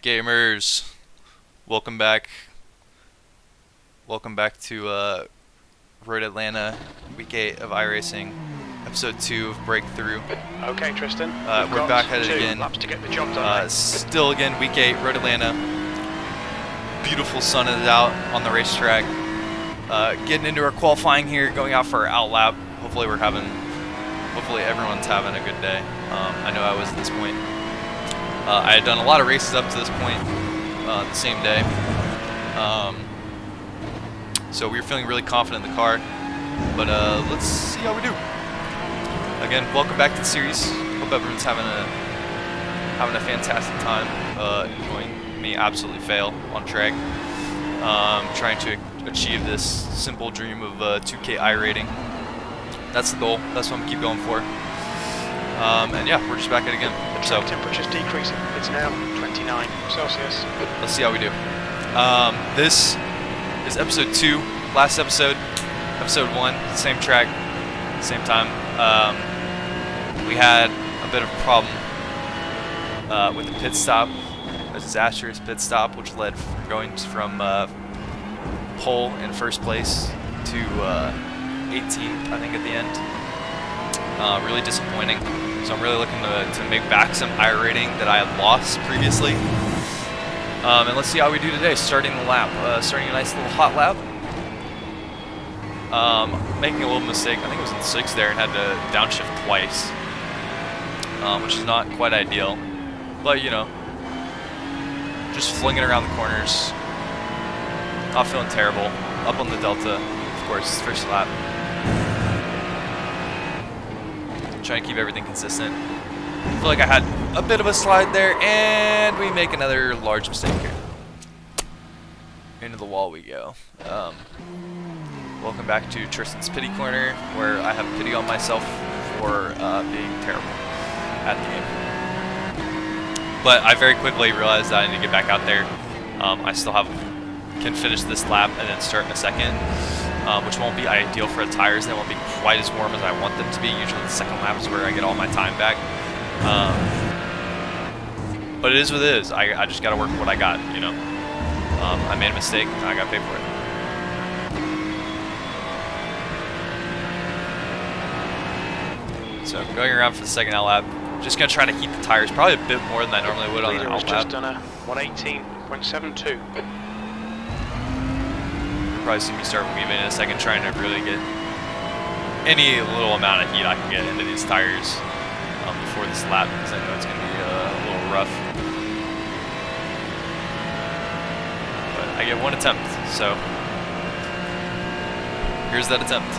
Gamers, welcome back. Welcome back to Road Atlanta, week 8 of iRacing, episode 2 of Breakthrough. Okay, Tristan. We're back at it again. Laps to get the job done. Still again, week 8, Road Atlanta. Beautiful sun is out on the racetrack. Getting into our qualifying here, going out for our out lap. Hopefully everyone's having a good day. I know I was at this point. I had done a lot of races up to this point the same day. So we were feeling really confident in the car. But let's see how we do. Again, welcome back to the series. Hope everyone's having a fantastic time enjoying me absolutely fail on track. Trying to achieve this simple dream of 2K irating. That's the goal. That's what I'm gonna keep going for. And yeah, we're just back at it again. The track temperature's decreasing. It's now 29 Celsius. Let's see how we do. This is episode 2. Last episode, episode 1, same track, same time. We had a bit of a problem with the pit stop, a disastrous pit stop, which led going from pole in first place to 18th, I think, at the end. Really disappointing. So I'm really looking to make back some irating that I had lost previously. And let's see how we do today. Starting the lap, starting a nice little hot lap. Making a little mistake. I think it was in 6th there and had to downshift twice, which is not quite ideal. But you know, just flinging around the corners. Not feeling terrible. Up on the Delta, of course, first lap. Trying to keep everything consistent. I feel like I had a bit of a slide there, and we make another large mistake here. Into the wall we go. Welcome back to Tristan's pity corner, where I have pity on myself for being terrible at the game. But I very quickly realized that I need to get back out there. I still can finish this lap and then start in a second. Which won't be ideal for the tires. They won't be quite as warm as I want them to be. Usually the second lap is where I get all my time back. But it is what it is. I just got to work with what I got, you know. I made a mistake, and I got to pay for it. So going around for the second out lap. Just going to try to heat the tires probably a bit more than I normally would on the out lap. Just done a 118.72. Probably see me start weaving in a second, trying to really get any little amount of heat I can get into these tires before this lap, because I know it's going to be a little rough. But I get one attempt, so here's that attempt.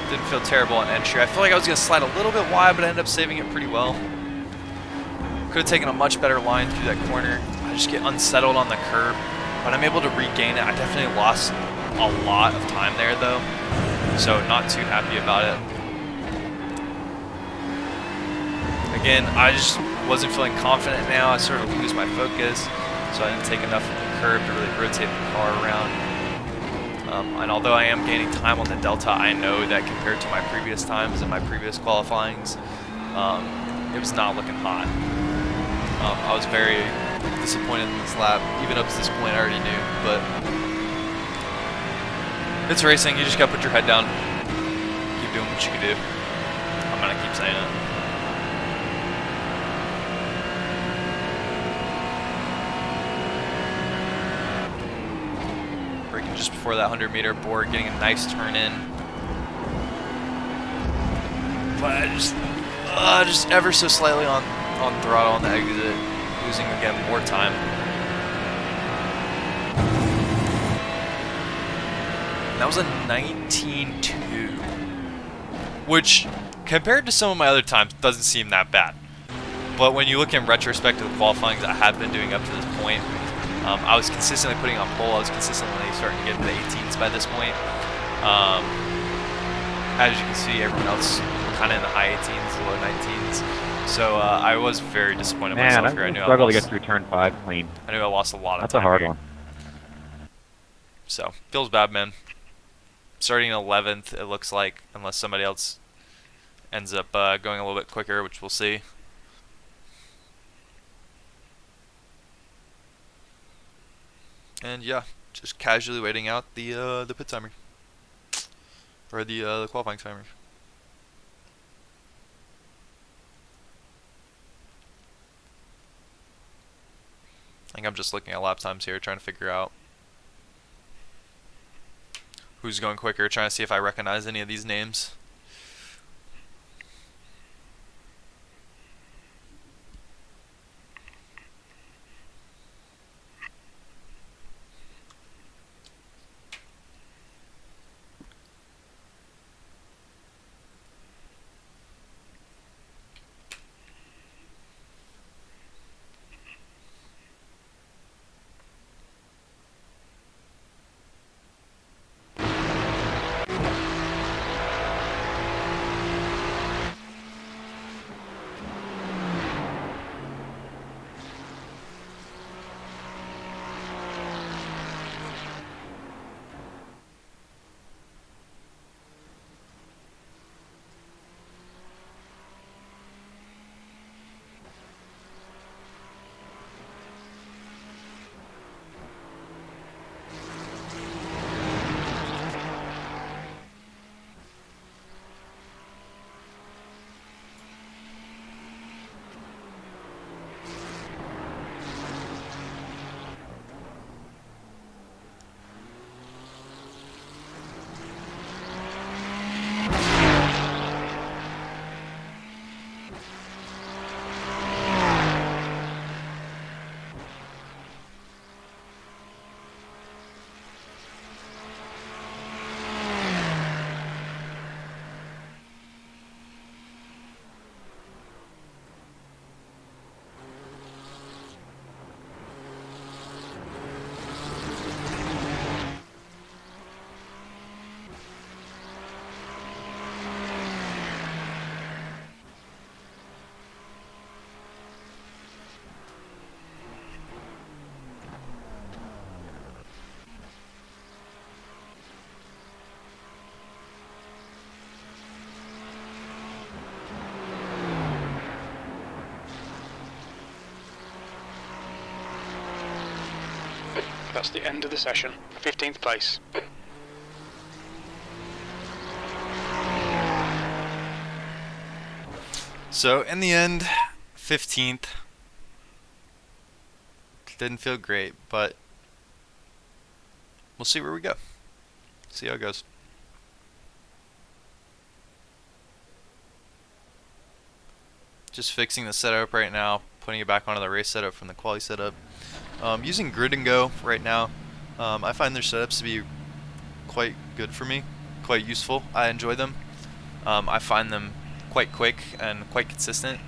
Didn't feel terrible on entry. I feel like I was going to slide a little bit wide, but I ended up saving it pretty well. Could have taken a much better line through that corner. I just get unsettled on the curb, but I'm able to regain it. I definitely lost a lot of time there, though, so not too happy about it. Again, I just wasn't feeling confident now. I sort of lose my focus, so I didn't take enough of the curb to really rotate the car around. And although I am gaining time on the Delta, I know that compared to my previous times and my previous qualifyings, it was not looking hot. I was very disappointed in this lap. Even up to this point, I already knew, but it's racing. You just gotta put your head down, keep doing what you can do. I'm gonna keep saying it. Just before that 100-meter board, getting a nice turn in. But just ever so slightly on throttle on the exit, losing again more time. That was a 19.2, which compared to some of my other times doesn't seem that bad. But when you look in retrospect to the qualifying that I have been doing up to this point, I was consistently putting on pole. I was consistently starting to get into the 18s by this point. As you can see, everyone else kind of in the high 18s, low 19s. So I was very disappointed in Man, myself here. I struggle to get through turn 5 clean. I knew I lost a lot of That's time a hard here. one. So feels bad, man. Starting 11th, it looks like, unless somebody else ends up going a little bit quicker, which we'll see. And yeah, just casually waiting out the pit timer, or the qualifying timer. I think I'm just looking at lap times here, trying to figure out who's going quicker, trying to see if I recognize any of these names. That's the end of the session. 15th place. So in the end, 15th. Didn't feel great, but we'll see where we go. See how it goes. Just fixing the setup right now, putting it back onto the race setup from the quali setup. Using Grid and Go right now. I find their setups to be quite good for me, quite useful. I enjoy them. I find them quite quick and quite consistent.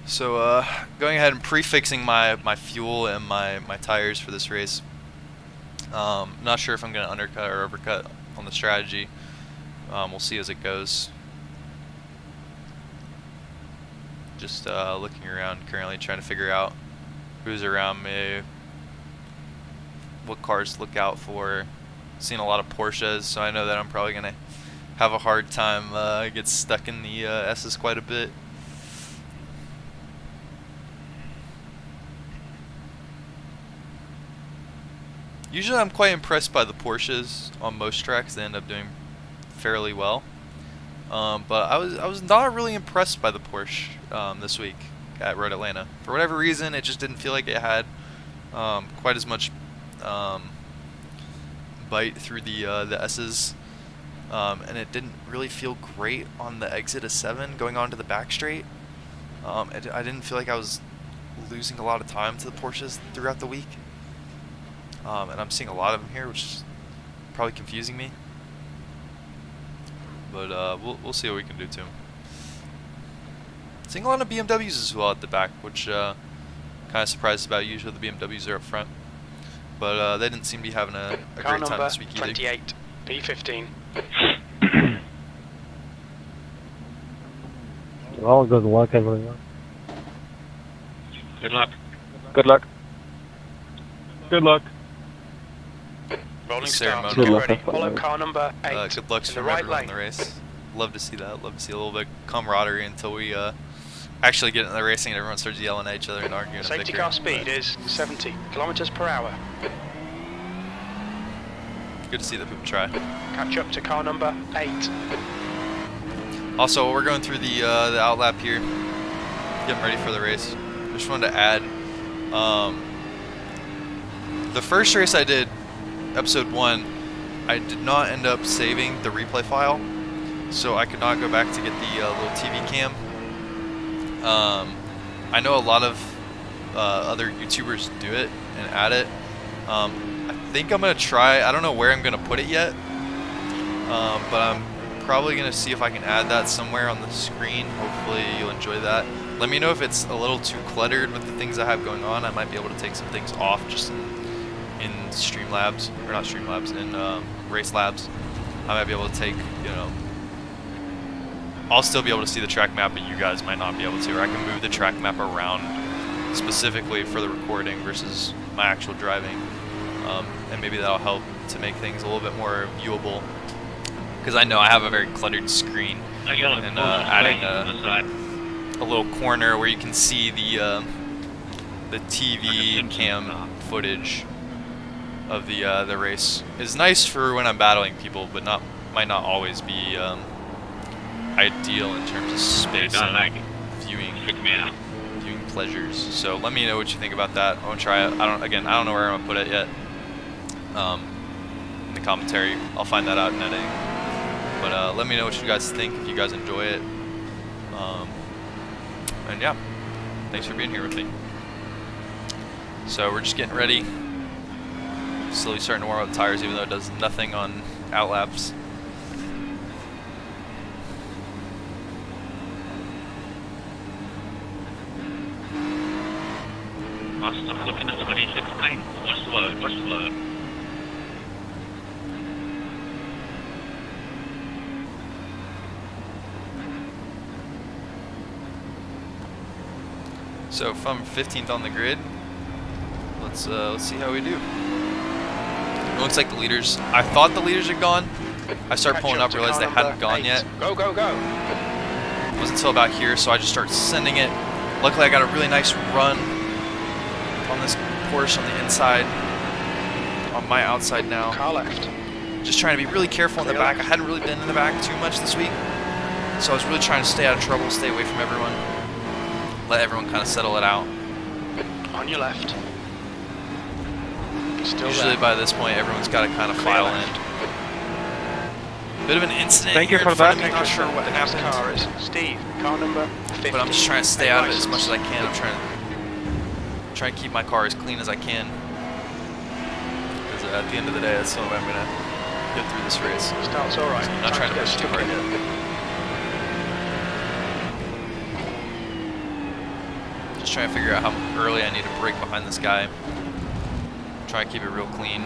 So going ahead and prefixing my fuel and my tires for this race. Not sure if I'm going to undercut or overcut on the strategy. We'll see as it goes. Just looking around currently, trying to figure out who's around me, what cars to look out for. Seen a lot of Porsches, so I know that I'm probably gonna have a hard time. Get stuck in the S's quite a bit. Usually I'm quite impressed by the Porsches on most tracks. They end up doing fairly well. But I was not really impressed by the Porsche this week at Road Atlanta. For whatever reason, it just didn't feel like it had quite as much bite through the S's, and it didn't really feel great on the exit of 7 going on to the back straight. I didn't feel like I was losing a lot of time to the Porsches throughout the week, and I'm seeing a lot of them here, which is probably confusing me. But we'll see what we can do to him. Seeing a lot of BMWs as well at the back, which Kind of surprised about. Usually the BMWs are up front, but they didn't seem to be having a Car great time number this week either. 28, P15. Well, good luck, everyone. Good luck. Good luck. Good luck. Rolling Ceremonial. start. Good Get luck. ready. Follow car number 8. Good luck in the from right everyone lane. in the race. Love to see that. Love to see a little bit of camaraderie until we actually get in the racing and everyone starts yelling at each other and arguing. Safety and car bickering. speed is 70 kilometers per hour. Good to see that people try. Catch up to car number 8. Also, we're going through the outlap here, getting ready for the race. Just wanted to add, the first race I did, episode 1, I did not end up saving the replay file, so I could not go back to get the little TV cam. I know a lot of other YouTubers do it and add it. I think I'm gonna try. I don't know where I'm gonna put it yet, but I'm probably gonna see if I can add that somewhere on the screen. Hopefully you'll enjoy that. Let me know if it's a little too cluttered with the things I have going on. I might be able to take some things off just in Streamlabs, or not Streamlabs, in Race Labs. I might be able to take, you know, I'll still be able to see the track map, but you guys might not be able to, or I can move the track map around specifically for the recording versus my actual driving, and maybe that'll help to make things a little bit more viewable, because I know I have a very cluttered screen, and adding a little corner where you can see the TV cam footage of the race is nice for when I'm battling people, but might not always be ideal in terms of space and viewing pleasures. So let me know what you think about that. I want to try it. I don't know where I'm gonna put it yet. In the commentary, I'll find that out in editing. But let me know what you guys think, if you guys enjoy it. And yeah, thanks for being here with me. So we're just getting ready. Slowly starting to warm up the tires, even though it does nothing on outlaps. I'm looking at 26 lanes. What's the load? What's the load? So from 15th on the grid, let's see how we do. It looks like the leaders. I thought the leaders had gone. I started pulling up, realized they hadn't gone yet. Go, go, go. It wasn't until about here, so I just started sending it. Luckily, I got a really nice run on this Porsche on the inside, on my outside now. Car left. Just trying to be really careful in the back. I hadn't really been in the back too much this week, so I was really trying to stay out of trouble, stay away from everyone, let everyone kind of settle it out. On your left. Still Usually there. by this point, everyone's got to kind of Clear file left. in. Bit of an incident Thank you here for in front that. of me. Not sure what The next happened, car is Steve. Car number 50. but I'm just trying to stay Take out of it as license. much as I can. I'm trying to keep my car as clean as I can. Because at the end of the day, that's the only way I'm gonna get through this race. Starts all right. I'm not trying to get push too stuck hard in. yet. Just trying to figure out how early I need to brake behind this guy. Try to keep it real clean.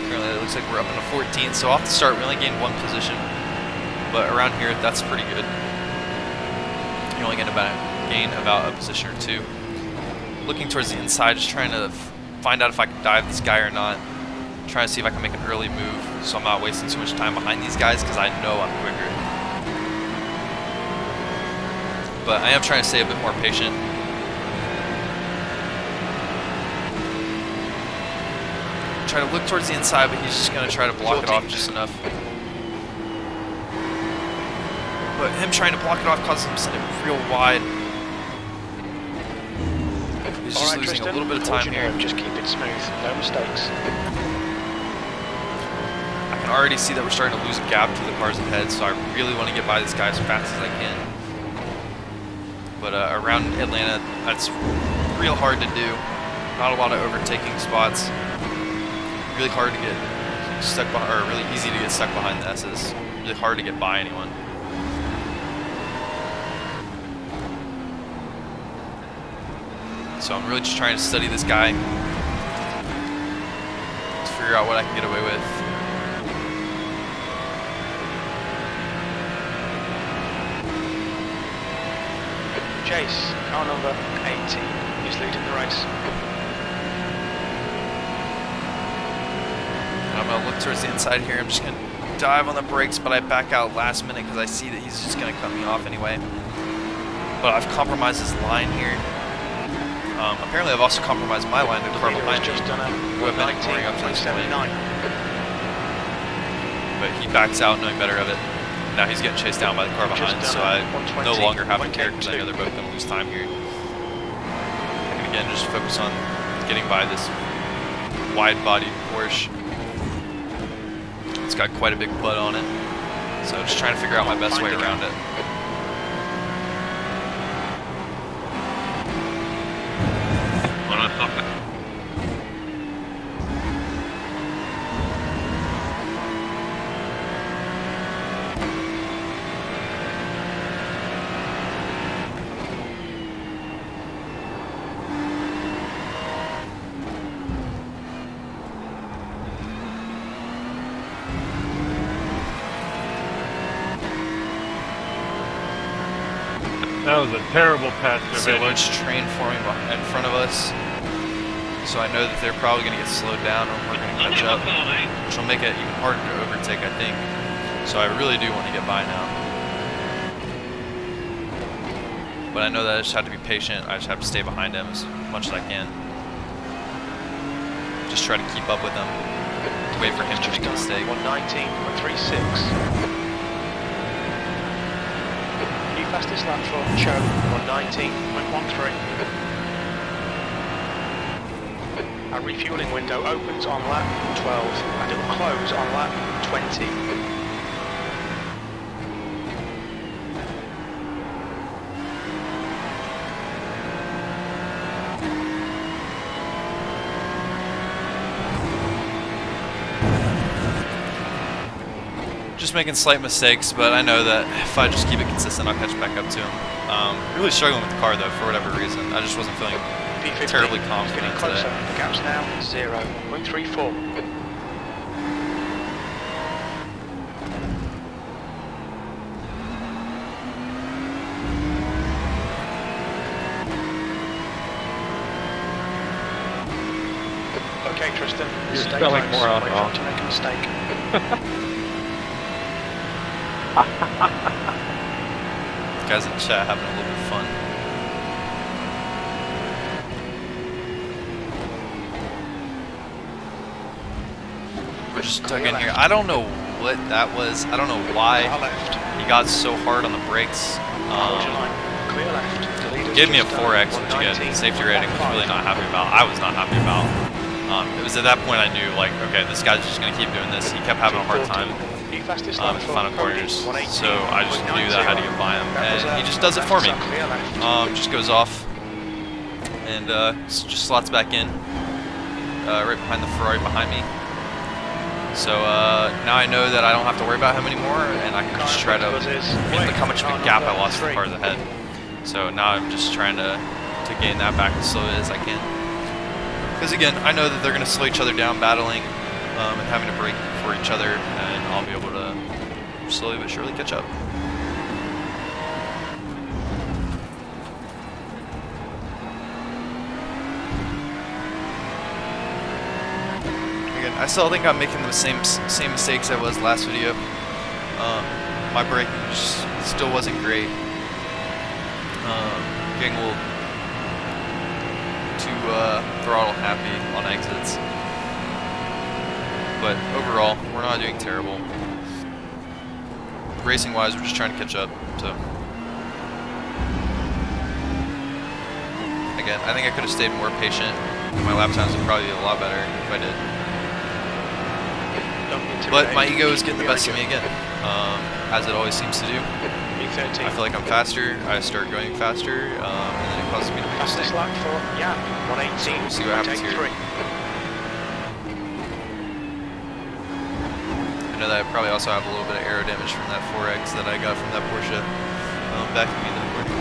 Currently, it looks like we're up into 14th, so off the start we only gained 1 position, but around here that's pretty good. You only gain about a position or 2. Looking towards the inside, just trying to find out if I can dive this guy or not. Trying to see if I can make an early move so I'm not wasting too much time behind these guys, because I know I'm quicker. But I am trying to stay a bit more patient. Try to look towards the inside, but he's just going to try to block it off just enough. But him trying to block it off causes him to send it real wide. He's just Alright, losing Tristan, a little bit of hold time your here. nerve, just keep it smooth, no mistakes. I can already see that we're starting to lose a gap to the cars ahead, so I really want to get by this guy as fast as I can. But around Atlanta, that's real hard to do. Not a lot of overtaking spots. really hard to get stuck behind, or really easy to get stuck behind the S's. Really hard to get by anyone. So I'm really just trying to study this guy to figure out what I can get away with. Chase, car number 18, is leading the race. And I'm going to look towards the inside here. I'm just going to dive on the brakes, but I back out last minute because I see that he's just going to cut me off anyway. But I've compromised his line here. Apparently I've also compromised my line to the car behind me, who I've been ignoring up to this point. But he backs out knowing better of it. Now he's getting chased down by the car behind, so I no longer have to care because I know they're both going to lose time here. And again, just focus on getting by this wide-bodied Porsche. It's got quite a big butt on it, so just trying to figure out my best way around it. That was a terrible pass. See a large train forming in front of us, so I know that they're probably going to get slowed down or we're going to catch up, which will make it even harder to overtake, I think. So I really do want to get by now. But I know that I just have to be patient. I just have to stay behind him as much as I can. Just try to keep up with him. Wait for him to make a mistake. 119.36. Fastest lap for Cho, 119.13. Our refueling window opens on lap 12 and it will close on lap 20. Just making slight mistakes, but I know that if I just keep it consistent, I'll catch back up to him. Really struggling with the car though, for whatever reason. I just wasn't feeling terribly confident getting closer. today. The gap's now 0.34. Okay, Tristan. You're stay spelling close. more on Wait for him to make a mistake. Guys in chat having a little bit of fun. We're just stuck in here. I don't know what that was. I don't know why he got so hard on the brakes. Clear left. Gave me a 4X, which again, safety rating was really not happy about. I was not happy about. It was at that point I knew, like, okay, this guy's just going to keep doing this. He kept having a hard time at the final corners, so I just knew that I had to get by him. And he just does it for me. Just goes off and just slots back in right behind the Ferrari behind me. So now I know that I don't have to worry about him anymore, and I can just try to look how much of a gap I lost to the cars ahead. So now I'm just trying to gain that back as slowly as I can. Because again, I know that they're going to slow each other down battling and having to brake for each other, and I'll be able to slowly but surely catch up. Again, I still think I'm making the same mistakes I was last video. My braking just still wasn't great. Getting a little too throttle happy on exits. But overall, we're not doing terrible. Racing wise, we're just trying to catch up. So again, I think I could have stayed more patient. My lap times would probably be a lot better if I did. But my ego is getting the best of me again, as it always seems to do. I feel like I'm faster, I start going faster, and then it causes me to make a mistake. Lap for Jan, 118. So we'll see what happens here. I know that I probably also have a little bit of aero damage from that 4X that I got from that Porsche backing me to the corner.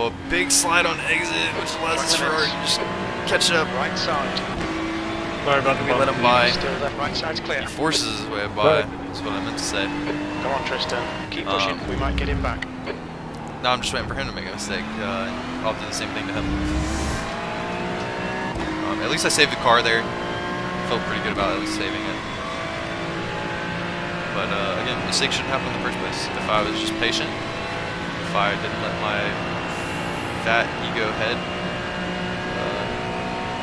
Oh, big slide on exit, which allows this Ferrari to just catch up. Right side. Sorry about the We let him by. Still left, right side's clear. He forces his way by. That's what I meant to say. Go on, Tristan. Keep pushing. We might get him back. No, I'm just waiting for him to make a mistake. I'll do the same thing to him. At least I saved the car there. Felt pretty good about at least saving it. But again, mistakes shouldn't happen in the first place. If I was just patient, if I didn't let my fat ego head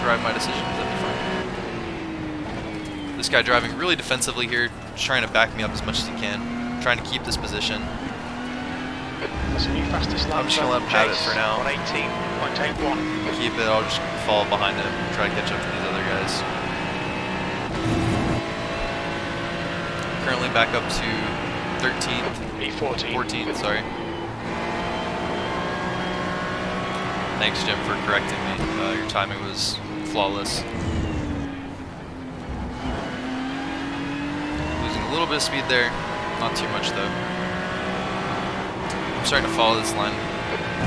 drive my decisions, that'd be fine. This guy driving really defensively here, just trying to back me up as much as he can, trying to keep this position. That's a new fastest lap. I'm just gonna let him have it for now. 118.81. Keep it, I'll just fall behind him, try to catch up to these other guys. Currently back up to 13th. P14. 14th, sorry. Thanks, Jim, for correcting me. Your timing was flawless. Losing a little bit of speed there, not too much though. I'm starting to follow this line.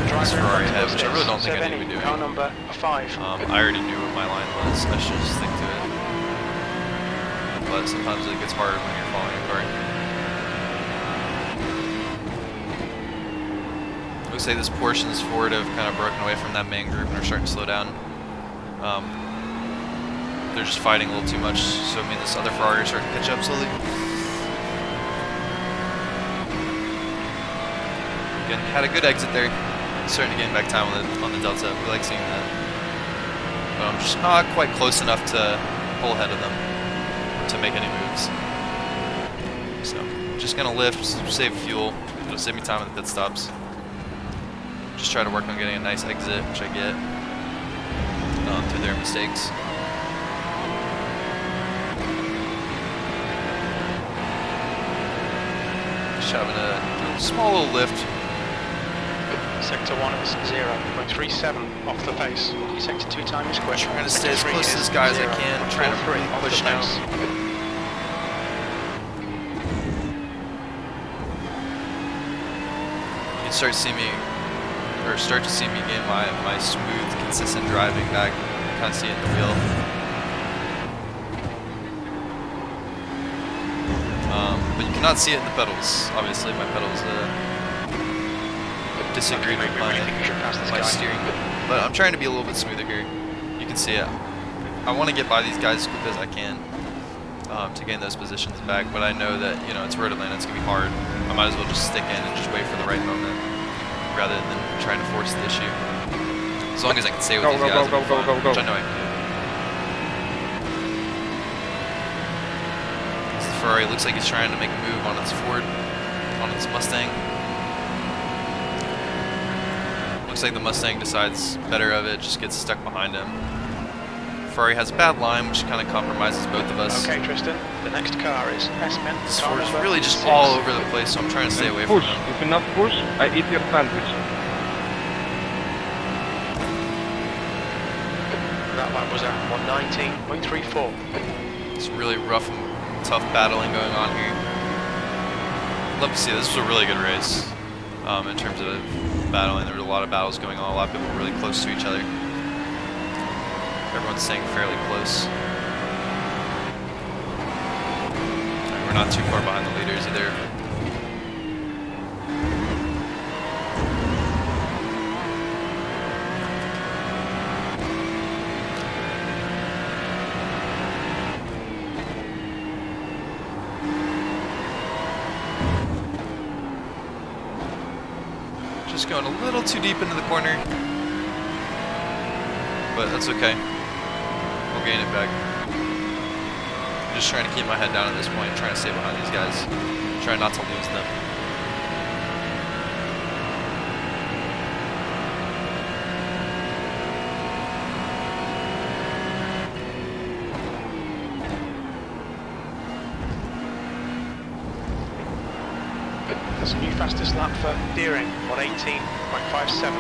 This Ferrari ahead, which I really don't think I need to be doing. Car number 5. I already knew what my line was. I should just stick to it. But sometimes it gets harder when you're following a car. Looks like this portions Ford have kind of broken away from that main group and are starting to slow down. They're just fighting a little too much, so I mean this other Ferrari is starting to catch up slowly. Again, had a good exit there. Starting to gain back time on the Delta. We like seeing that. But I'm just not quite close enough to pull ahead of them to make any moves. So, just gonna lift, save fuel. It'll save me time at the pit stops. Just try to work on getting a nice exit, which I get through their mistakes. Just having a small little lift. Sector 1 is 0.37 off the pace. Sector 2 time is quick. Trying to stay as close to this guy as I can. Trying to really push now. You can start to see me gain my smooth, consistent driving back. Kind of see it in the wheel. But you cannot see it in the pedals. Obviously, my pedals disagreed with my steering. But I'm trying to be a little bit smoother here. You can see it. I want to get by these guys as quick as I can to gain those positions back. But I know that it's Road Atlanta. It's gonna be hard. I might as well just stick in and just wait for the right moment, rather than trying to force the issue. As long as I can stay with these guys, which I know I can do. This Ferrari looks like he's trying to make a move on its Ford, on its Mustang. Looks like the Mustang decides better of it, just gets stuck behind him. Ferrari has a bad line, which kind of compromises both of us. Okay, Tristan. The next car is S-Pen. This Ford is really just all over the place, so I'm trying to stay away from him. If enough push, I eat your sandwich. That lap was at 119.34. It's really rough and tough battling going on here. Love to see this. This was a really good race in terms of battling. There were a lot of battles going on. A lot of people were really close to each other. Everyone's staying fairly close. And we're not too far behind the leaders either. Just going a little too deep into the corner, but that's okay. We'll gain it back. I'm just trying to keep my head down at this point, trying to stay behind these guys, trying not to lose them. That's a new fastest lap for Deering, 118.57.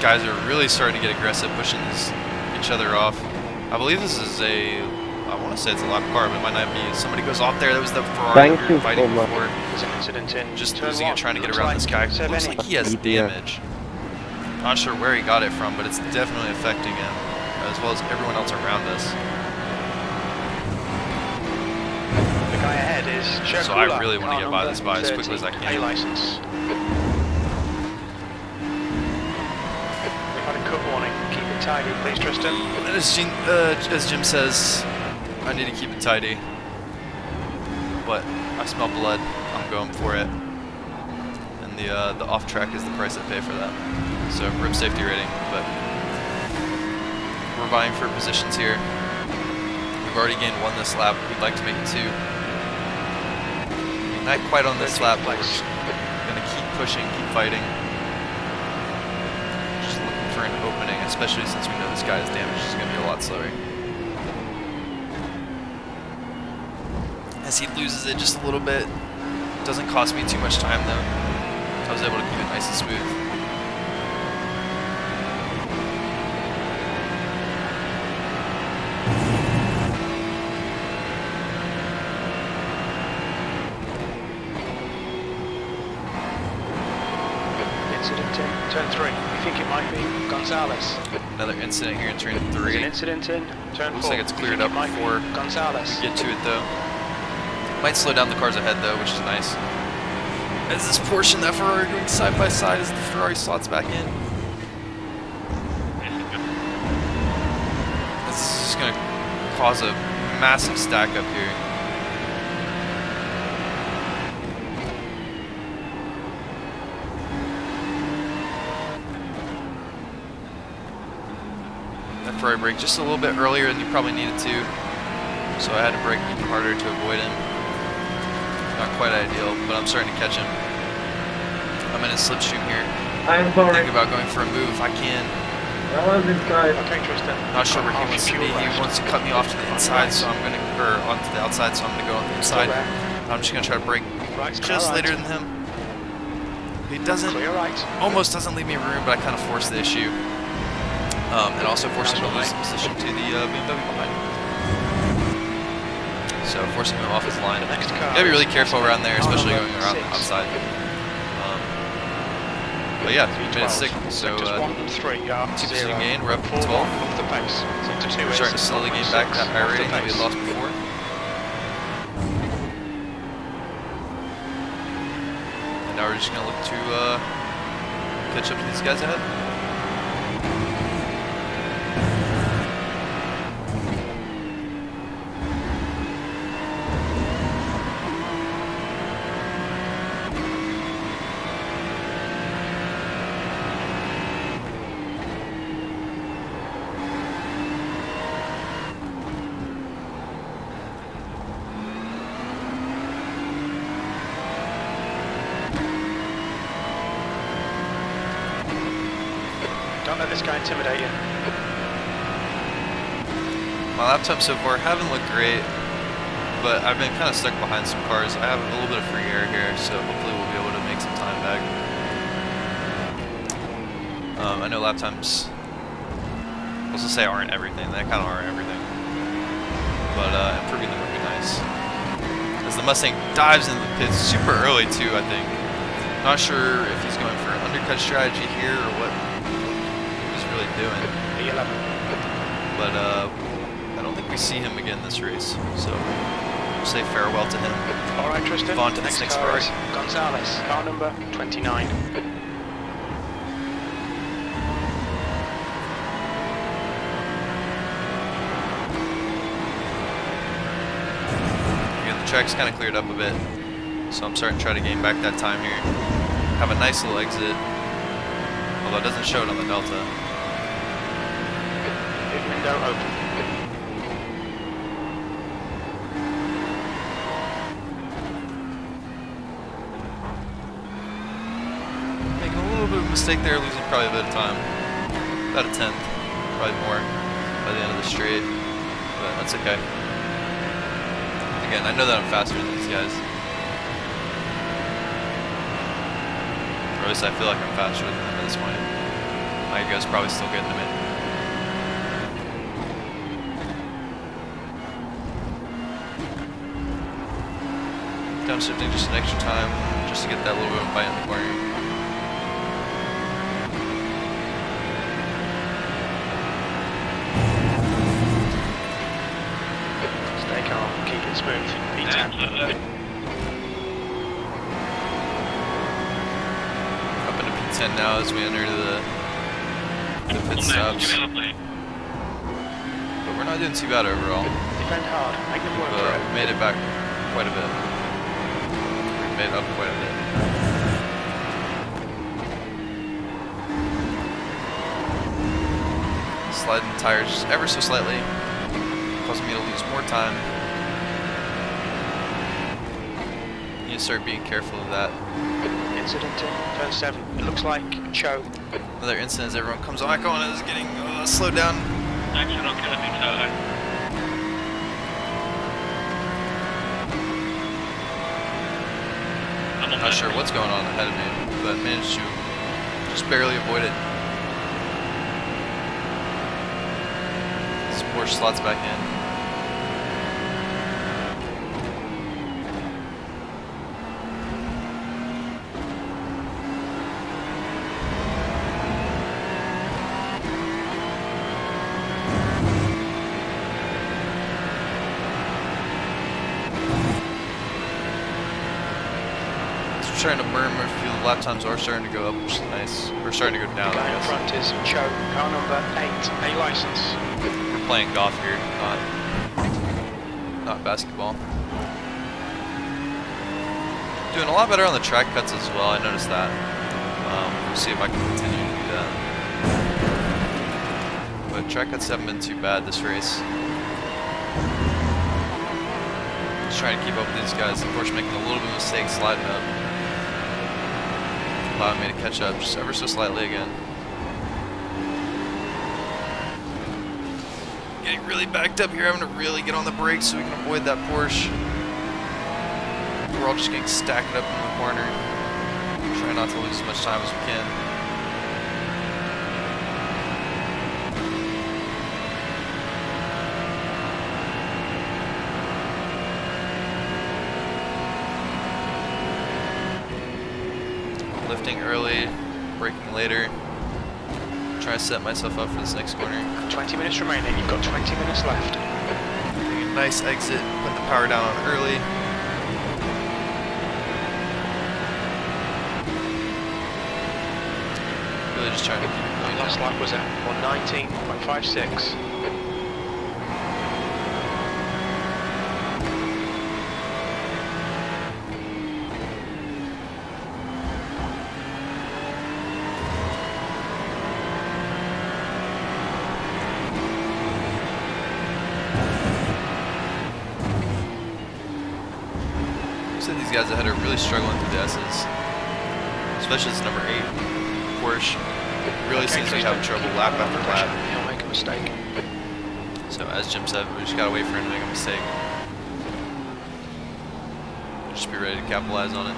guys are really starting to get aggressive, pushing each other off. I believe this is I want to say it's a lap car, but it might not be. Somebody goes off there. That was the Ferrari we were fighting before. There's an incident in Just turn losing it, one. trying to get Looks around this guy. like Looks like he has damage. Not sure where he got it from, but it's definitely affecting him, as well as everyone else around us. The guy ahead is So I really want to get by this guy as quickly as I A can. license. We've had a cut warning. Keep it tidy, please, Tristan. And as Jim says, I need to keep it tidy. But I smell blood. I'm going for it. And the off track is the price I pay for that. So rip safety rating, but we're vying for positions here. We've already gained 1 this lap. We'd like to make it 2. Not quite on this lap, but we're gonna keep pushing, keep fighting. Just looking for an opening, especially since we know this guy's damage is gonna be a lot slower. As he loses it just a little bit, doesn't cost me too much time though. I was able to keep it nice and smooth. Incident in turn 3. We think it might be Gonzalez. Another incident here in turn There's an 3. incident in turn 4. Looks like it's We cleared think up it might be before Gonzalez. we get to it though. Might slow down the cars ahead though, which is nice. As this Porsche and that Ferrari going side by side as the Ferrari slots back in. This is just going to cause a massive stack up here. That Ferrari braked just a little bit earlier than you probably needed to, so I had to brake even harder to avoid him. Not quite ideal, but I'm starting to catch him. I'm in a slipstream here. I'm sorry. Think about going for a move if I can. Where was this guy? Okay, Tristan. Not sure where he wants to be. He wants to cut me off to the inside, so I'm gonna, or onto the outside, so I'm gonna go on the inside. I'm just gonna try to brake just later than him. He doesn't, Clear right. almost doesn't leave me room, but I kind of forced the issue. And also forced him to lose position to the BMW behind. So forcing him off his line. The next car. You gotta be really careful around there, especially going around the outside. But yeah, we made it 6, so 2 position gain, we're up to 12. Off the pace. We're starting to slowly gain back that irating that we had lost before. And now we're just gonna look to catch up to these guys ahead. Don't let this guy intimidate you. My lap time so far haven't looked great, but I've been kind of stuck behind some cars. I have a little bit of free air here, so hopefully we'll be able to make some time back. I know lap times, let's just say, aren't everything. They kind of are everything, but improving them would be nice. As the Mustang dives into the pits super early too, I think. Not sure if he's going for an undercut strategy here or what he's really doing. E11. But I don't think we see him again this race, so we'll say farewell to him. All right, Tristan. Move on to this next car Ferrari. is Gonzalez, car number 29. Again, the track's kind of cleared up a bit, so I'm starting to try to gain back that time here. Have a nice little exit, although it doesn't show it on the Delta. Big window open. Making a little bit of a mistake there, losing probably a bit of time. About a tenth, probably more by the end of the straight, but that's okay. Again, I know that I'm faster than these guys. Or at least I feel like I'm faster than them at this point. My ego's probably still getting to me. Downshifting just an extra time, just to get that little bit of a bite in the corner. Stay calm, keep it smooth. P10. Up into P10 now as we enter the pit stops. But we're not doing too bad overall. Defend hard, make them work for it. We made it back quite a bit. We made it up quite a bit. Sliding the tires just ever so slightly, causing me to lose more time. You need to start being careful of that. Incident in turn 7. It looks like Cho. Another incident as everyone comes back on is getting slowed down. Action on Kirby Tower. I'm not sure what's going on ahead of me, but managed to just barely avoid it. This Porsche slots back in. Trying to burn my fuel. Lap times are starting to go up, which is nice. We're starting to go down. The guy in front is Cho, car number 8, A license. We're playing golf here, not basketball. Doing a lot better on the track cuts as well. I noticed that. We'll see if I can continue to do that. But track cuts haven't been too bad this race. Just trying to keep up with these guys. Of course, making a little bit of mistakes sliding up. Allowing me to catch up just ever so slightly again. Getting really backed up here, having to really get on the brakes so we can avoid that Porsche. We're all just getting stacked up in the corner. Trying not to lose as much time as we can. Lifting early, braking later. Try to set myself up for this next corner. 20 minutes remaining, you've got 20 minutes left. Getting a nice exit, putting the power down on early. Really just trying to keep it going. Last lap was at 119.56. These guys ahead are really struggling through the S's, especially this number 8 Porsche. Really seems to be having trouble lap after lap. He'll make a mistake. So as Jim said, we just gotta wait for him to make a mistake. Just be ready to capitalize on it.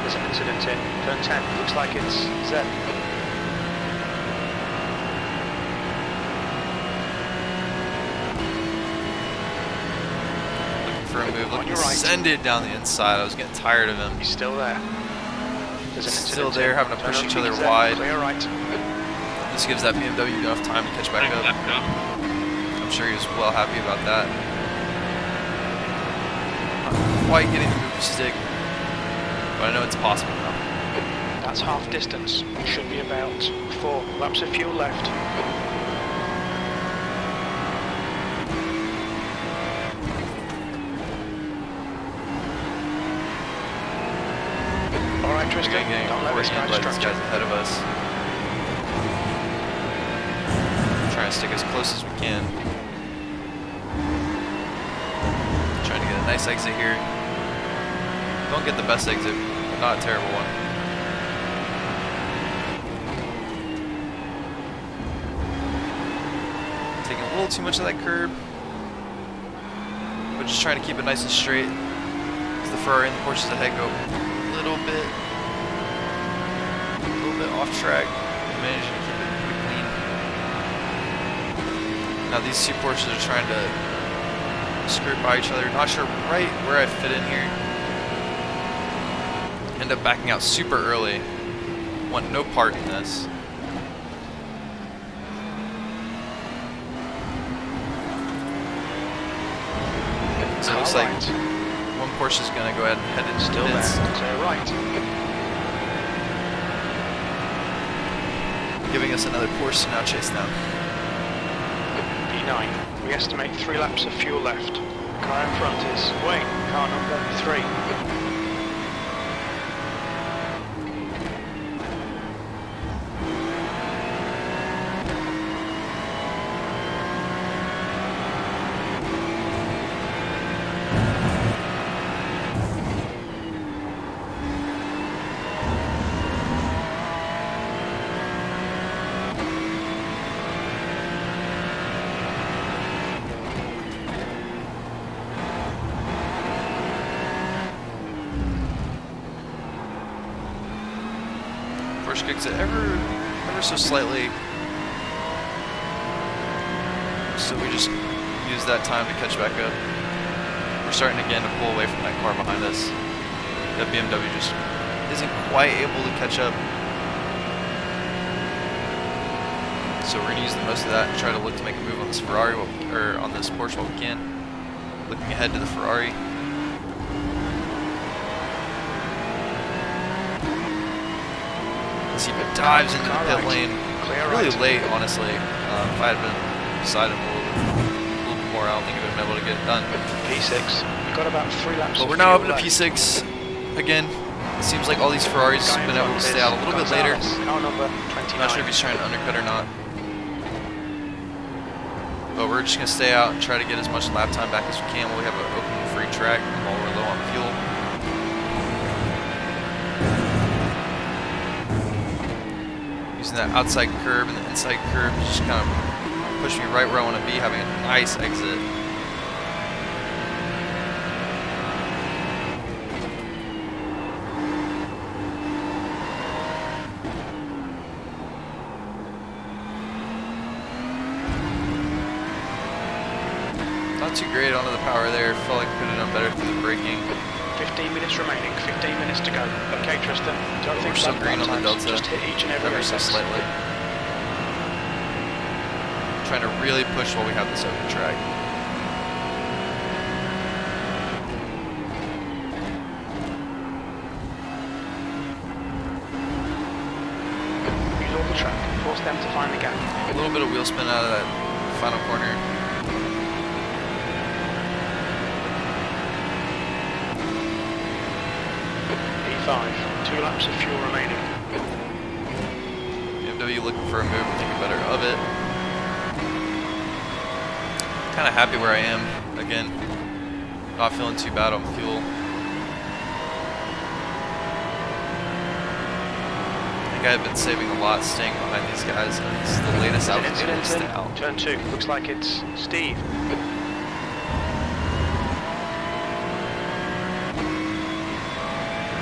There's an incident in turn 10. Looks like it's Z. For a move, looking your to right. send it down the inside. I was getting tired of him. He's still there. There's an Still incident there, in having to turn push each other 18Z. wide. Clear right. This gives that BMW enough time to catch back up. I'm sure he was well happy about that. Not quite getting the move stick, but I know it's possible now. That's half distance. Should be about 4 laps of fuel left. Alright, Tristan, Getting don't let this guy these distract guys you. ahead of us. Trying to stick as close as we can. Trying to get a nice exit here. Don't get the best exit, but not a terrible one. Taking a little too much of that curb. but just trying to keep it nice and straight. Because the Ferrari and the Porsches ahead go a little bit off track. We're managing to keep it pretty clean. Now these two Porsches are trying to skirt by each other. Not sure right where I fit in here. End up backing out super early. Want no part in this. So it looks like one Porsche is going to go ahead and head into Still the pits. there, clear right. Giving us another Porsche to now chase down. P9, we estimate 3 laps of fuel left. Car in front is Wayne, car number 3. Porsche kicks it ever so slightly. So we just use that time to catch back up. We're starting again to pull away from that car behind us. That BMW just isn't quite able to catch up. So we're going to use the most of that and try to look to make a move on this Ferrari, or on this Porsche while we can. Looking ahead to the Ferrari. He dives into the pit lane really late, honestly. If I had been beside him a little bit more, I don't think he would have been able to get it done. P6, we've got about 3 laps. But we're now up into P6 again. It seems like all these Ferraris have been able to stay out a little bit later. Car number 29. Not sure if he's trying to undercut or not. But we're just going to stay out and try to get as much lap time back as we can while we have an open free track and while we're low on fuel. Using that outside curb and the inside curb to just kind of push me right where I want to be, having a nice exit. Not too great onto the power there. Felt like I could have done better through the braking. 15 minutes remaining, 15 minutes to go. Okay, Tristan, don't think We're still about green on the times. Delta, Just hit each and every ever so apex. slightly. Trying to really push while we have this open track. Use all the track, force them to find the gap. A little bit of wheel spin out of that final corner. P5, 2 laps of fuel remaining. BMW looking for a move and thinking better of it. Kind of happy where I am. Again, not feeling too bad on fuel. I think I've been saving a lot staying behind these guys, and it's the latest outfit to stay out. Turn 2, looks like it's Steve.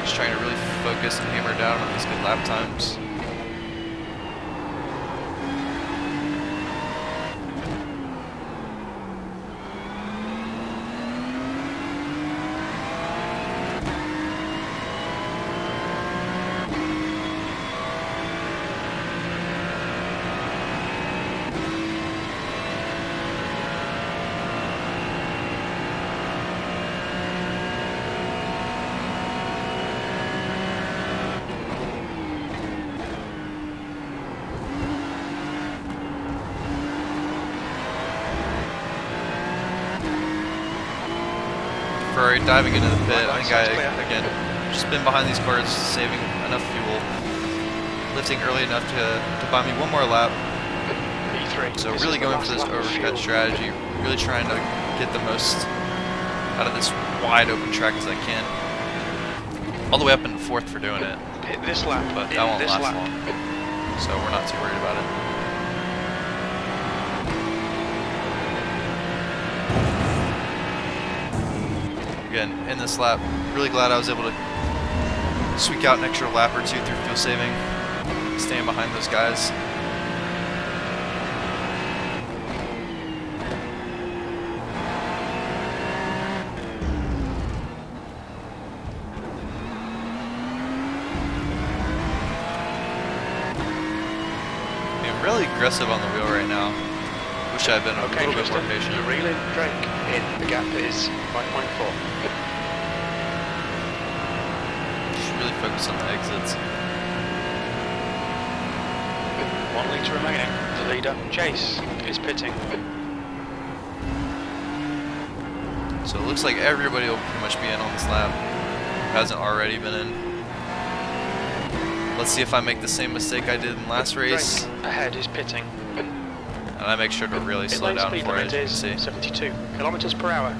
Just trying to really focus and hammer down on these good lap times. Ferrari diving into the pit. I think again, just been behind these cars, saving enough fuel, lifting early enough to buy me one more lap. P3. So really going for this overcut strategy, really trying to get the most out of this wide open track as I can. All the way up into 4th for doing it, Hit this lap, but that won't last long. So we're not too worried about it. again, in this lap. Really glad I was able to squeak out an extra lap or two through fuel saving, staying behind those guys. Really aggressive on the wheel right now. Wish I had been a little bit more patient. You're reeling Drake in. The gap is 5.4. Just really focus on the exits. 1 litre remaining. The leader, Chase, is pitting. So it looks like everybody will pretty much be in on this lap. Who hasn't already been in. Let's see if I make the same mistake I did in last race. Drake ahead is pitting. And I make sure to really slow down for it, as you can see. 72 kilometers per hour.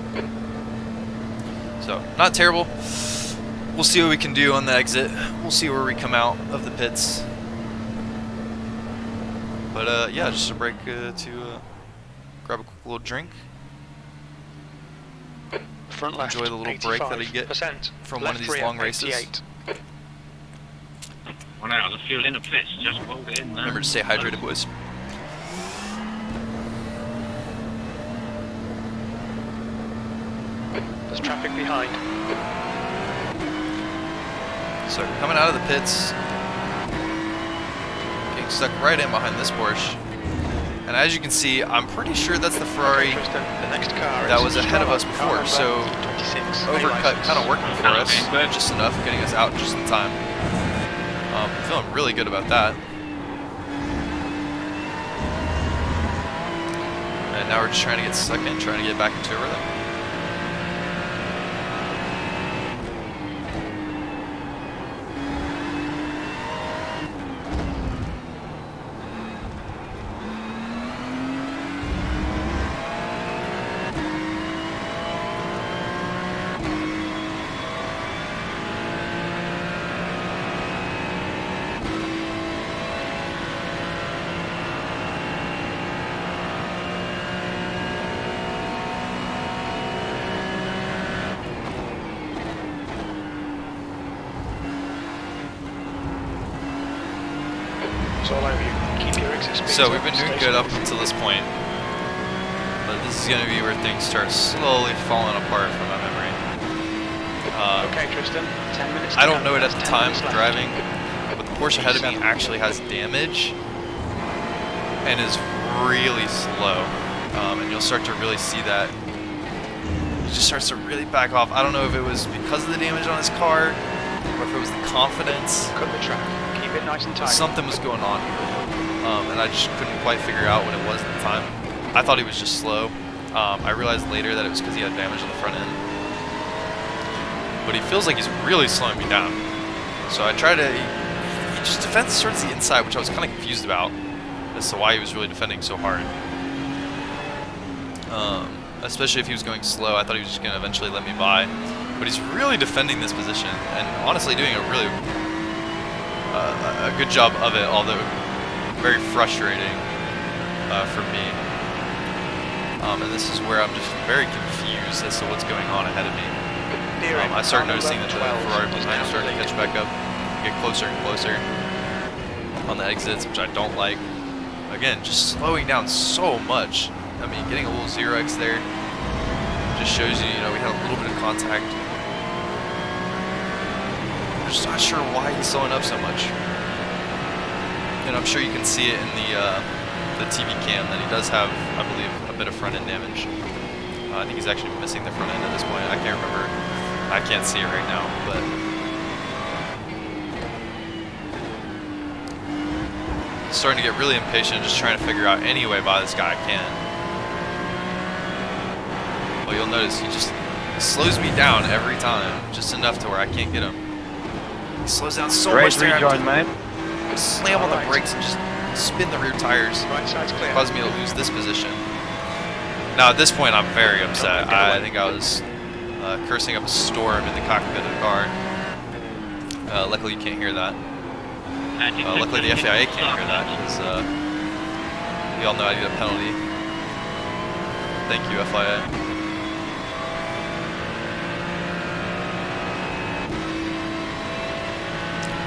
So, not terrible. We'll see what we can do on the exit. We'll see where we come out of the pits. But yeah, just a break to grab a quick little drink. Front left, enjoy the little break that you get from one of these long races. 88. 1 hour of fuel in a pits, just rolled it in there. Remember to stay hydrated, boys. There's traffic behind. So coming out of the pits, getting stuck right in behind this Porsche. And as you can see, I'm pretty sure that's the Ferrari The next car that is was ahead of us Strava, before. car So number 26. overcut kind of working for us, Okay. just enough, getting us out just in time. Feeling really good about that. And now we're just trying to get stuck in, trying to get back into a rhythm. It's all over you. Keep your exit speed. So we've been doing good up until this point, but this is going to be where things start slowly falling apart from my memory. Okay, Tristan. 10 minutes. I don't know it at the That's 10 time minutes of left. driving, but the Porsche ahead of me actually has damage and is really slow, and you'll start to really see that. He just starts to really back off. I don't know if it was because of the damage on his car or if it was the confidence. Cut the track. Keep it nice and tight. Something was going on here, and I just couldn't quite figure out what it was at the time. I thought he was just slow. I realized later that it was because he had damage on the front end. But he feels like he's really slowing me down. So I try to... He just defends towards the inside, which I was kind of confused about as to why he was really defending so hard. Especially if he was going slow, I thought he was just going to eventually let me by. But he's really defending this position, and honestly doing a really a good job of it, although very frustrating for me. And this is where I'm just very confused as to what's going on ahead of me. I start noticing that the Ferrari behind is starting to catch back up, get closer and closer on the exits, which I don't like. Again, just slowing down so much. I mean, getting a little 0x there just shows you, we had a little bit of contact. I'm just not sure why he's slowing up so much. And I'm sure you can see it in the TV cam that he does have, I believe, a bit of front end damage. I think he's actually missing the front end at this point. I can't remember. I can't see it right now, but starting to get really impatient, just trying to figure out any way by this guy I can. Well, you'll notice he just slows me down every time, just enough to where I can't get him. He slows down so much there, I have to slam on the brakes and just spin the rear tires, Right side's clear. causing me to lose this position. Now at this point I'm very upset. I think I was cursing up a storm in the cockpit of the car. Luckily you can't hear that. Luckily the FIA can't hear that, because we all know I get a penalty. Thank you, FIA.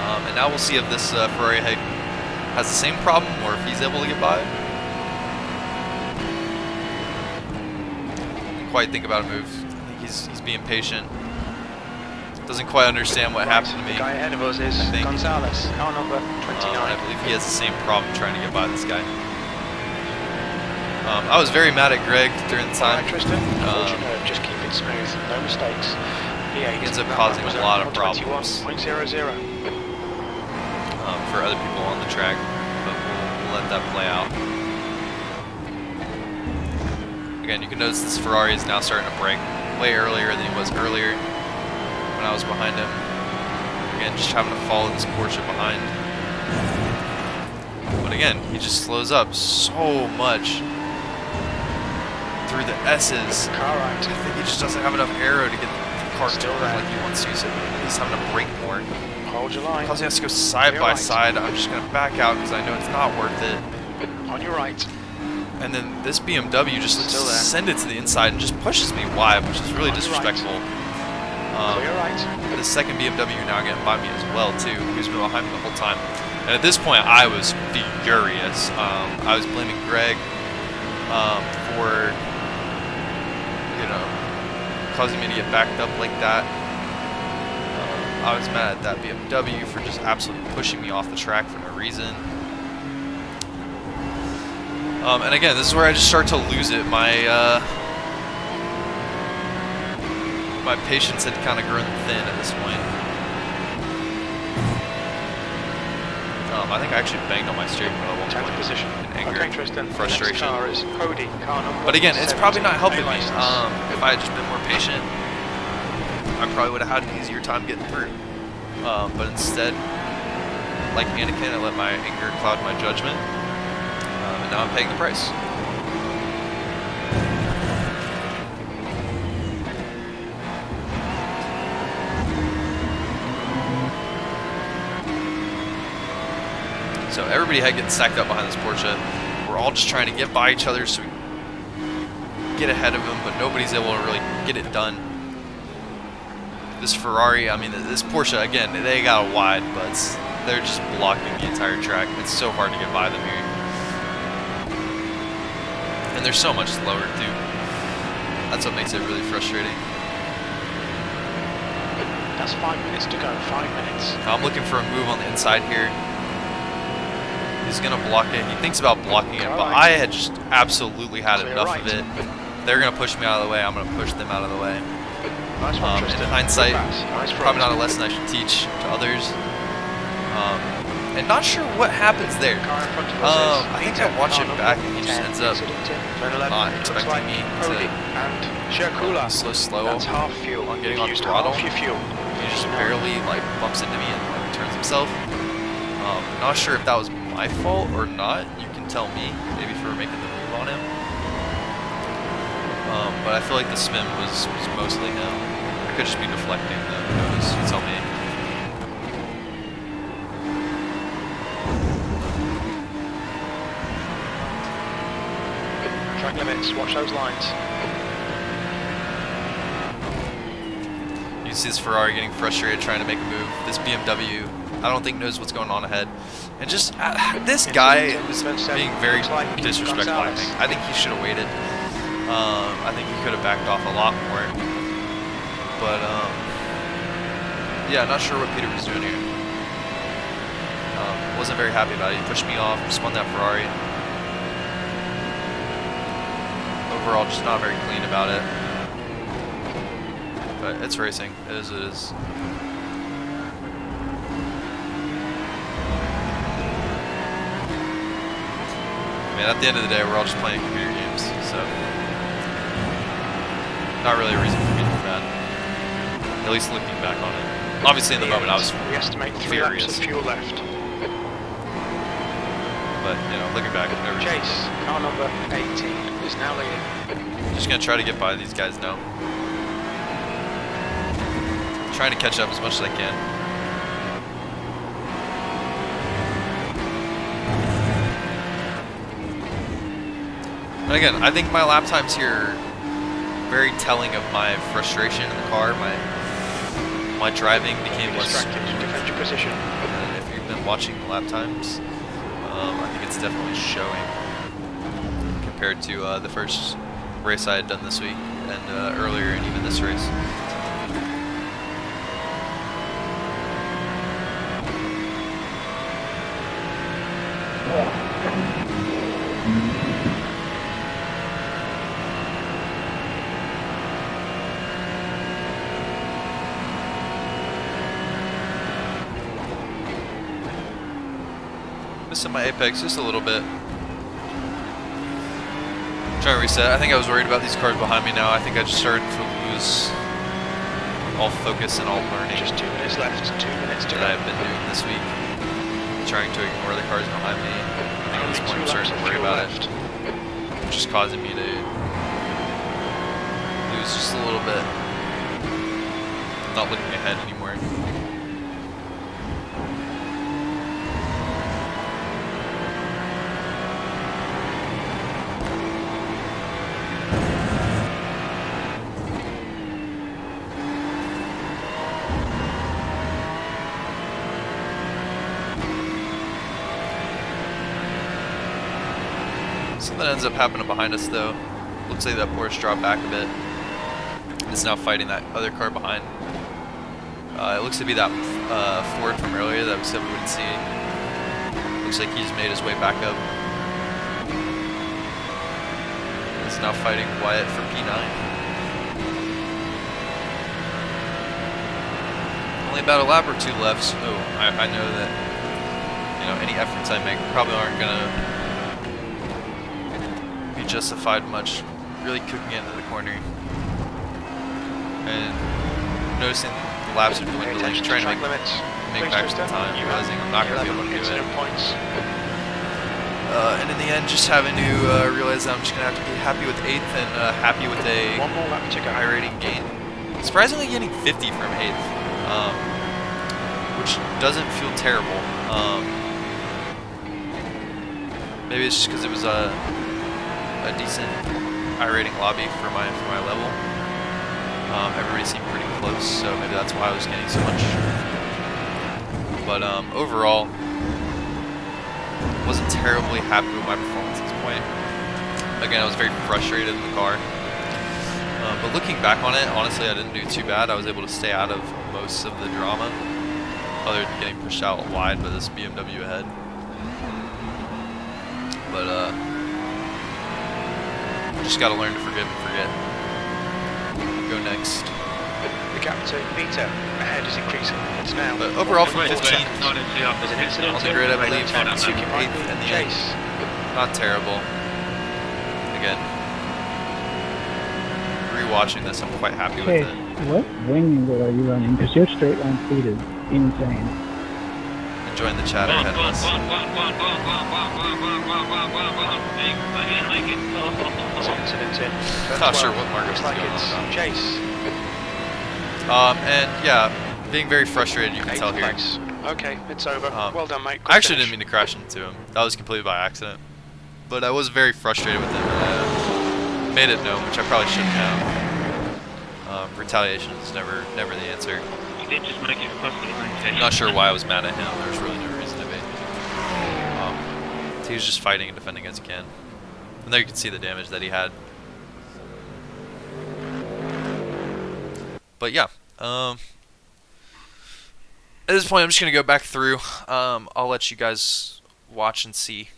And now we'll see if this Ferrari has the same problem or if he's able to get by. Didn't quite think about a move. I think he's being patient. Doesn't quite understand what happened to me. The guy ahead of us is Gonzalez, car number 29. I believe he has the same problem trying to get by this guy. I was very mad at Greg during the time. Tristan, hold your nerve, just keep it smooth, no mistakes. He ends up causing a lot of problems 21.00. For other people on the track, but we'll let that play out. Again, you can notice this Ferrari is now starting to brake way earlier than he was earlier when I was behind him. Again, just having to follow this Porsche behind. But again, he just slows up so much through the S's. I think he just doesn't have enough aero to get the car still like he wants to, so he's having to brake more. Hold your line. Because he has to go side by side, I'm just going to back out because I know it's not worth it. On your right. And then this BMW just send it to the inside and just pushes me wide, which is really disrespectful. The second BMW now getting by me as well too, who's been behind me the whole time. And at this point, I was furious. I was blaming Greg for, you know, causing me to get backed up like that. I was mad at that BMW for just absolutely pushing me off the track for no reason. And again, this is where I just start to lose it. My patience had kind of grown thin at this point. I think I actually banged on my steering wheel at one point Position. in anger and frustration. Car is Cody, car number But again, it's probably not helping me. 17. If I had just been more patient, I probably would have had an easier time getting through. But instead, like Anakin, I let my anger cloud my judgment. And now I'm paying the price. So everybody had getting stacked up behind this Porsche. We're all just trying to get by each other so we get ahead of them, but nobody's able to really get it done. This Ferrari, I mean, this Porsche, again, they got a wide, but they're just blocking the entire track. It's so hard to get by them here. And they're so much slower, too. That's what makes it really frustrating. That's 5 minutes to go, 5 minutes. I'm looking for a move on the inside here. He's going to block it. He thinks about blocking it, but I had just absolutely had enough of it. They're going to push me out of the way. I'm going to push them out of the way. In hindsight, probably not a lesson I should teach to others. And not sure what happens there. I think I watch it back and he just ends up not expecting me to slow on getting on throttle. He just barely like bumps into me and turns himself. Not sure if that was my fault or not. You can tell me, maybe for making the move on him. But I feel like the spin was mostly him. I could just be deflecting though. Who knows? You tell me. Track limits, watch those lines. You see this Ferrari getting frustrated trying to make a move. This BMW, I don't think knows what's going on ahead. And just, this guy was being very disrespectful, I think. I think he should have waited. I think he could have backed off a lot more. But, yeah, not sure what Peter was doing here. Wasn't very happy about it. He pushed me off, spun that Ferrari. Overall, just not very clean about it. But it's racing. It is what it is. I mean, at the end of the day, we're all just playing computer games, so not really a reason for me to be mad. At least looking back on it. Obviously, in the moment, I was we estimate 3 laps of fuel left. But you know, looking back, no reason. Chase, car number 18, is now leading. Just gonna try to get by these guys now. Trying to catch up as much as I can. And again, I think my lap times here are very telling of my frustration in the car. My driving became less Defend your position. been watching the lap times, I think it's definitely showing compared to the first race I had done this week and earlier and even this race. Missing my apex just a little bit. Trying to reset. I think I was worried about these cars behind me now. I think I just started to lose all focus and all learning. Just 2 minutes left, 2 minutes to go. That I've been doing this week. Trying to ignore the cars behind me. I think at this point I'm starting to worry about it. Which is causing me to lose just a little bit. Not looking ahead anymore. Something ends up happening behind us though. Looks like that Porsche dropped back a bit. It's now fighting that other car behind. It looks to be that Ford from earlier that we said we wouldn't see. Looks like he's made his way back up. He's now fighting Wyatt for P9. Only about a lap or 2 left, so I know that any efforts I make probably aren't gonna be justified much. Really cooking into the corner and noticing the laps are dwindling, trying to make back some time, realizing I'm not gonna be able to do it. And in the end, just having to realize that I'm just gonna have to be happy with 8th and happy with a irating gain. Surprisingly, getting 50 from 8th, which doesn't feel terrible. Maybe it's just because it was a decent irating lobby for my level. Everybody seemed pretty close, so maybe that's why I was getting so much. But overall, wasn't terribly happy with my performance at this point. Again, I was very frustrated in the car. But looking back on it, honestly, I didn't do too bad. I was able to stay out of most of the drama, other than getting pushed out wide by this BMW ahead. But just gotta learn to forgive and forget. Go next. The gap to Peter ahead is increasing. It's now. But overall, from 15th There's an incident on the grid, I believe, to 8th in the end. chase. Not terrible. Again, rewatching this, I'm quite happy with Hey, it. what wing angle are you running? Because your straight line speed is insane. Enjoying the chatter ahead of us. Incident in. Not sure what Marcus is Looks like going it's on. chase. And yeah, being very frustrated, you can tell 8th here. place. Okay, it's over. Well done, mate. Good I actually finish. didn't mean to crash into him. That was completely by accident. But I was very frustrated with him. And made it known, which I probably shouldn't have. Retaliation is never the answer. You did just make it across the line. I'm not sure why I was mad at him. There's really no reason to be. He was just fighting and defending as he can. And there you can see the damage that he had. But yeah, at this point I'm just going to go back through. I'll let you guys watch and see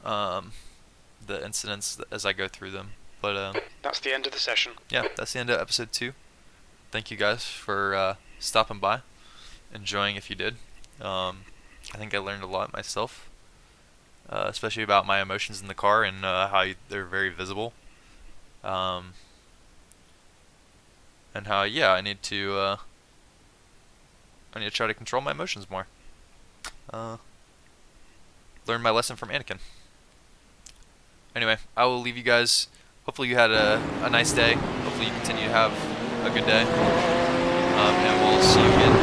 the incidents as I go through them. But That's the end of the session. yeah, that's the end of episode 2. Thank you guys for stopping by, enjoying if you did. I think I learned a lot myself, especially about my emotions in the car and how they're very visible. And how I need to try to control my emotions more. Learn my lesson from Anakin. Anyway, I will leave you guys. Hopefully you had a nice day. Hopefully you continue to have a good day. And we'll see you again